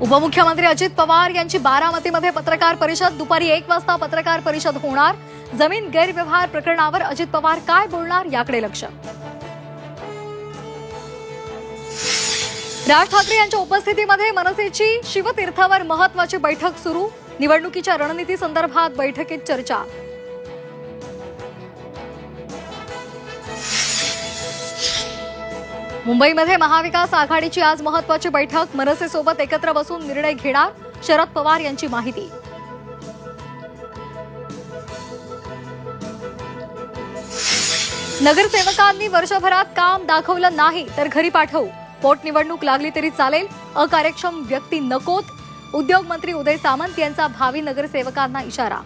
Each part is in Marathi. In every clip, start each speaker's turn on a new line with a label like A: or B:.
A: उपमुख्यमंत्री अजित पवार यांची बारामतीमध्ये पत्रकार परिषद। दुपारी 1 वाजता पत्रकार परिषद होणार। जमीन गैरव्यवहार प्रकरणावर अजित पवार काय बोलणार याकडे लक्ष। राज ठाकरे यांच्या उपस्थितीमध्ये मनसेची शिवतीर्थावर महत्त्वाची बैठक सुरू। निवडणुकीच्या रणनीती संदर्भात बैठकीत चर्चा। मुंबईमध्ये महाविकास आघाडीची आज महत्त्वाची बैठक। मनसेसोबत एकत्र बसून निर्णय घेणार, शरद पवार यांची माहिती। नगरसेवकांनी वर्षभरात काम दाखवलं नाही तर घरी पाठवू। पोटनिवडणूक लागली तरी चालेल, अकार्यक्षम व्यक्ती नकोत। उद्योग मंत्री उदय सामंत यांचा भावी नगरसेवकांना इशारा।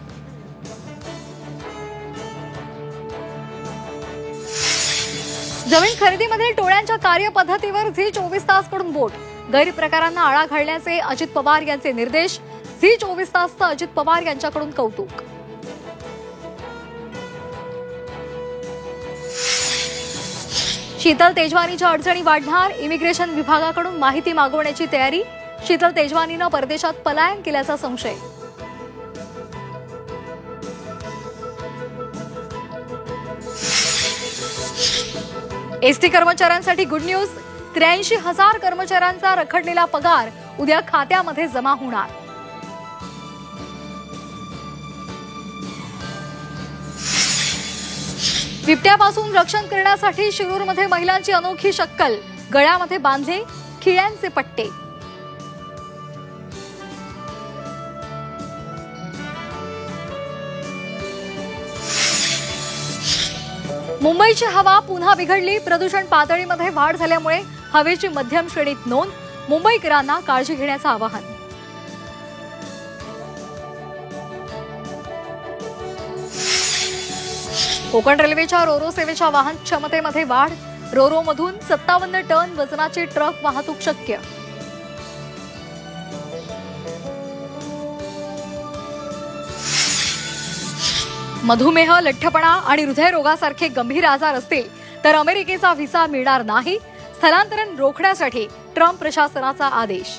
A: जमीन खरेदीमध्ये टोळ्यांच्या कार्यपद्धतीवर झी 24 तास कडून बोट। गैरप्रकारांना आळा घालण्याचे अजित पवार यांचे निर्देश। झी 24 तासचं अजित पवार यांच्याकडून कौतुक। शीतल तेजवानीच्या अडचणी वाढणार, इमिग्रेशन विभागाकडून माहिती मागवण्याची तयारी। शीतल तेजवानीनं परदेशात पलायन केल्याचा संशय। एसटी कर्मचाऱ्यांसाठी गुड न्यूज। 83,000 कर्मचाऱ्यांचा रखडलेला पगार उद्या खात्यामध्ये जमा होणार। बिबट्यापासून रक्षण करण्यासाठी शिरूरमध्ये महिलांची अनोखी शक्कल। गळ्यामध्ये बांधले खिळ्यांचे पट्टे। मुंबईची हवा पुन्हा बिघडली। प्रदूषण पातळीमध्ये वाढ झाल्यामुळे हवेची मध्यम श्रेणीत नोंद। मुंबईकरांना काळजी घेण्याचं आवाहन। कोकण रेल्वेच्या रोरो सेवेच्या वाहन क्षमतेमध्ये वाढ। रोरोमधून 57 टन वजनाची ट्रक वाहतूक शक्य। मधुमेह, लठ्ठपणा आणि हृदयरोगासारखे गंभीर आजार असतील तर अमेरिकेचा व्हिसा मिळणार नाही। स्थलांतरण रोखण्यासाठी ट्रम्प प्रशासनाचा आदेश।